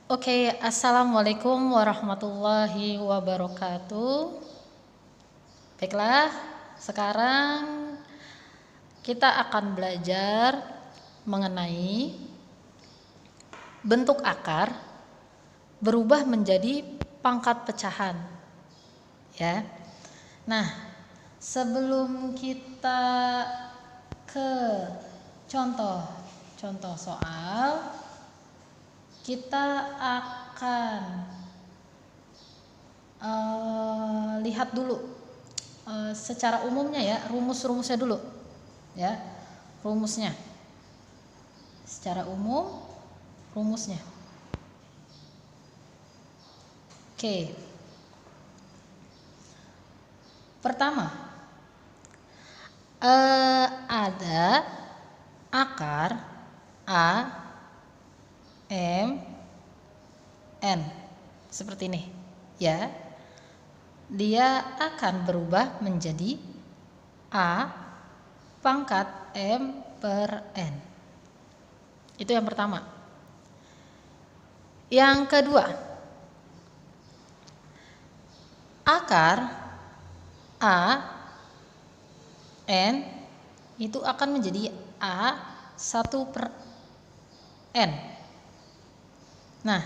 Oke, assalamualaikum warahmatullahi wabarakatuh. Baiklah, sekarang kita akan belajar mengenai bentuk akar berubah menjadi pangkat pecahan. Ya. Nah, sebelum kita ke contoh soal, kita akan lihat dulu secara umumnya ya, rumusnya dulu ya, rumusnya secara umum, rumusnya. Oke, pertama ada akar A M N seperti ini ya, dia akan berubah menjadi A pangkat M per N. Itu yang pertama. Yang kedua, akar A N itu akan menjadi A 1 per N. Nah,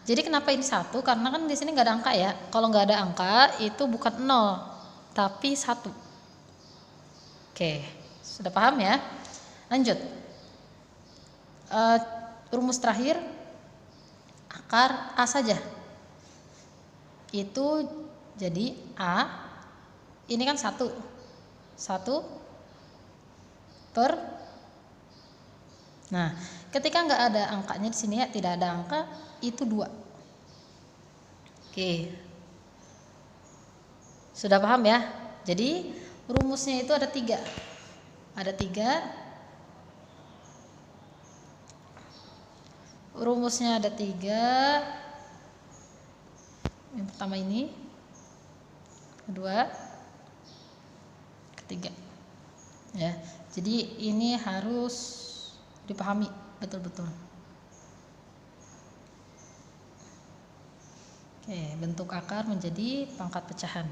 jadi kenapa ini 1? Karena kan di sini nggak ada angka ya. Kalau nggak ada angka itu bukan 0, tapi 1. Oke, sudah paham ya? Lanjut. Rumus terakhir, akar A saja. Itu jadi A, ini kan 1 per. Nah, ketika nggak ada angkanya di sini ya, tidak ada angka, itu 2. Oke, sudah paham ya? Jadi rumusnya itu ada 3. Rumusnya ada 3. Yang pertama ini, kedua, ketiga ya. Jadi ini harus dipahami betul-betul. Oke, bentuk akar menjadi pangkat pecahan.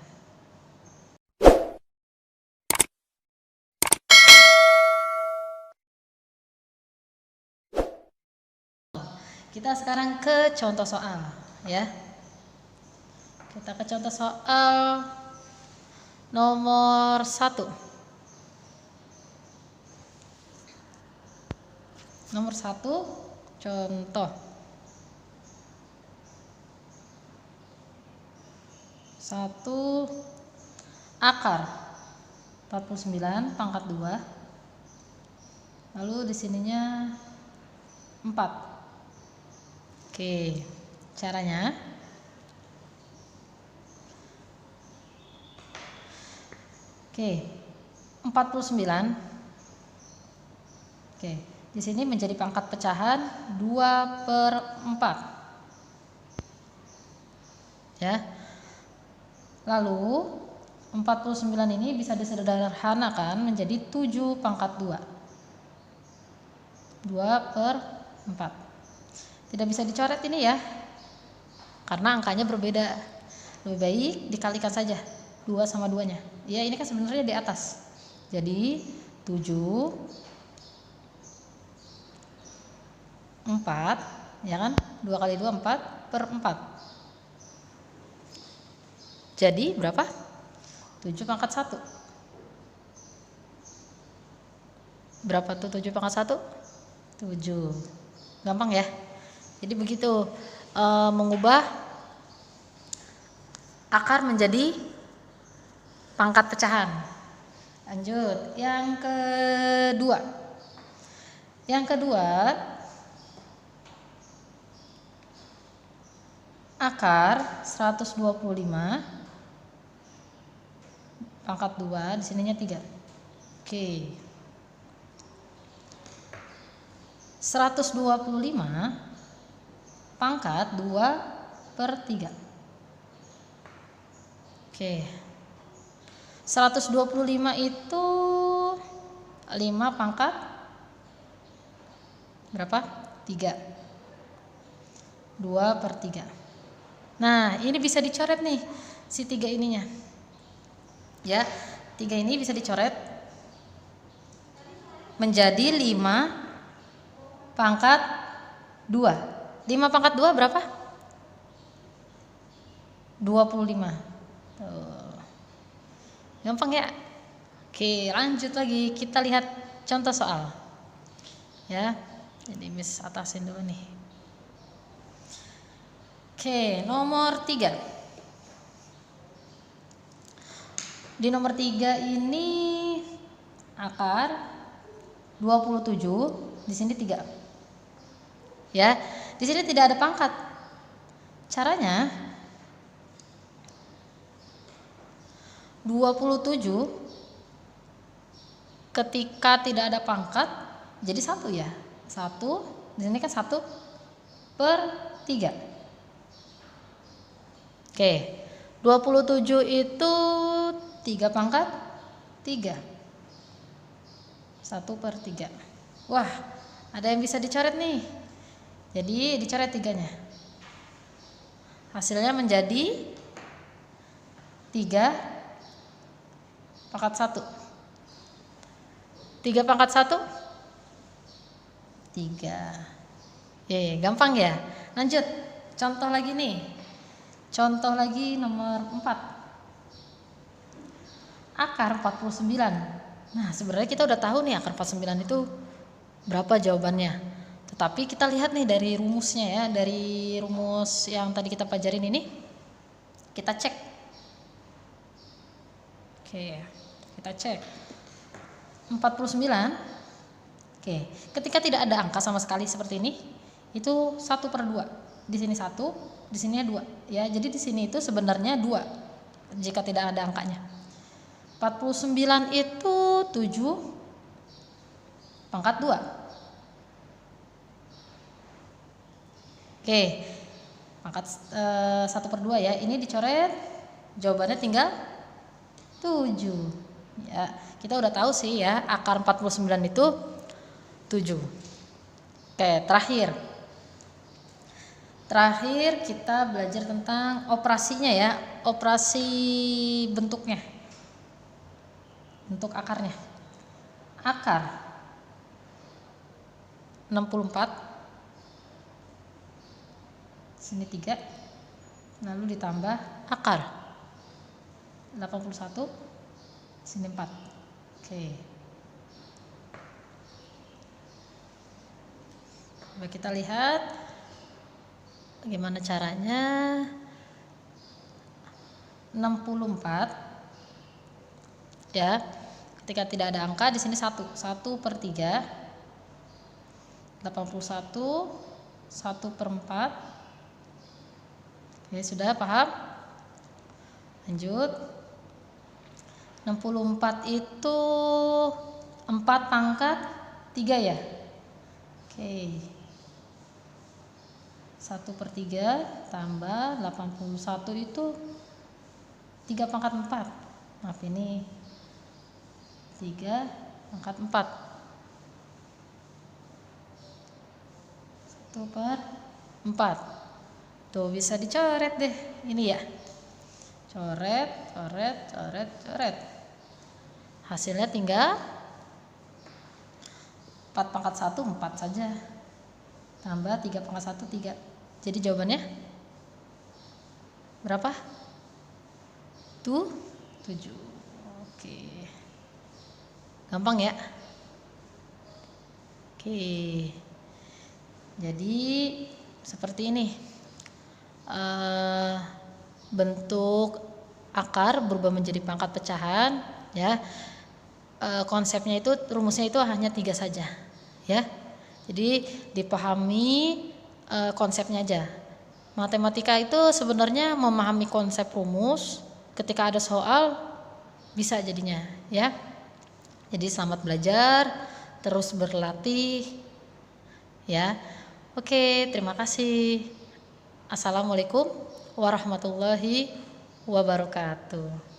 Kita sekarang ke contoh soal ya. Kita ke contoh soal nomor 1. Nomor 1, contoh 1, akar 49 pangkat 2. Lalu di sininya 4. Oke, caranya oke, 49. Oke, di sini menjadi pangkat pecahan 2 per 4 ya. Lalu 49 ini bisa disederhanakan menjadi 7 pangkat 2. 2 per 4. Tidak bisa dicoret ini ya, karena angkanya berbeda. Lebih baik dikalikan saja 2 sama 2-nya. Ya, ini kan sebenarnya di atas. Jadi 7 4 ya kan, 2 kali 2 4 per 4. Jadi berapa? 7 pangkat 1. Berapa tuh 7 pangkat 1? 7. Gampang ya. Jadi begitu mengubah akar menjadi pangkat pecahan. Lanjut, yang kedua. Yang kedua, akar 125 pangkat 2, di sininya 3. Oke. 125 pangkat 2 per 3. Oke. 125 itu 5 pangkat berapa? 3. 2/3. Nah, ini bisa dicoret nih si 3 ininya. Ya, 3 ini bisa dicoret menjadi 5/2. 5/2 berapa? 25. Tuh. Gampang ya? Oke, lanjut lagi. Kita lihat contoh soal. Ya. Jadi Miss atasin dulu nih. Oke, nomor 3. Di nomor 3 ini akar 27, di sini 3. Ya, di sini tidak ada pangkat. Caranya 27 ketika tidak ada pangkat jadi 1 ya. 1, di sini kan 1/3. Oke. 27 itu 3/3. 1/3. Wah, ada yang bisa dicoret nih. Jadi dicoret 3-nya. Hasilnya menjadi 3/1. 3/1? 3. Gampang ya. Lanjut. Contoh lagi nih. Contoh lagi nomor 4. Akar 49. Nah, sebenarnya kita udah tahu nih akar 49 itu berapa jawabannya. Tetapi kita lihat nih dari rumusnya ya, dari rumus yang tadi kita pelajarin ini. Kita cek. Oke, kita cek. 49. Oke, ketika tidak ada angka sama sekali seperti ini, itu 1/2. Di sini 1, di sini 2. Ya, jadi di sini itu sebenarnya 2 jika tidak ada angkanya. 49 itu 7/2. Oke, pangkat 1/2 ya. Ini dicoret, jawabannya tinggal 7. Ya, kita udah tahu sih ya, akar 49 itu 7. Oke, terakhir kita belajar tentang operasinya ya, operasi bentuknya, bentuk akarnya. Akar 64, sini 3, lalu ditambah akar 81, sini 4. Oke. Coba kita lihat bagaimana caranya. 64 ya, ketika tidak ada angka di sini 1/3. 81, 1/4. Oke, sudah paham? Lanjut. 64 itu 4/3 ya. Oke. 1/3 tambah 81 itu 3/4. Maaf, ini 3/4. 1/4. Tuh, bisa dicoret deh ini ya. Coret. Hasilnya tinggal 4/1, 4 saja. Tambah 3/1, 3. Jadi jawabannya berapa? 7. Oke. Gampang ya? Oke. Jadi seperti ini. Bentuk akar berubah menjadi pangkat pecahan ya. Konsepnya itu, rumusnya itu hanya 3 saja ya. Jadi dipahami konsepnya aja. Matematika itu sebenarnya memahami konsep rumus, ketika ada soal bisa jadinya ya. Jadi selamat belajar, terus berlatih ya. Oke, terima kasih. Assalamualaikum warahmatullahi wabarakatuh.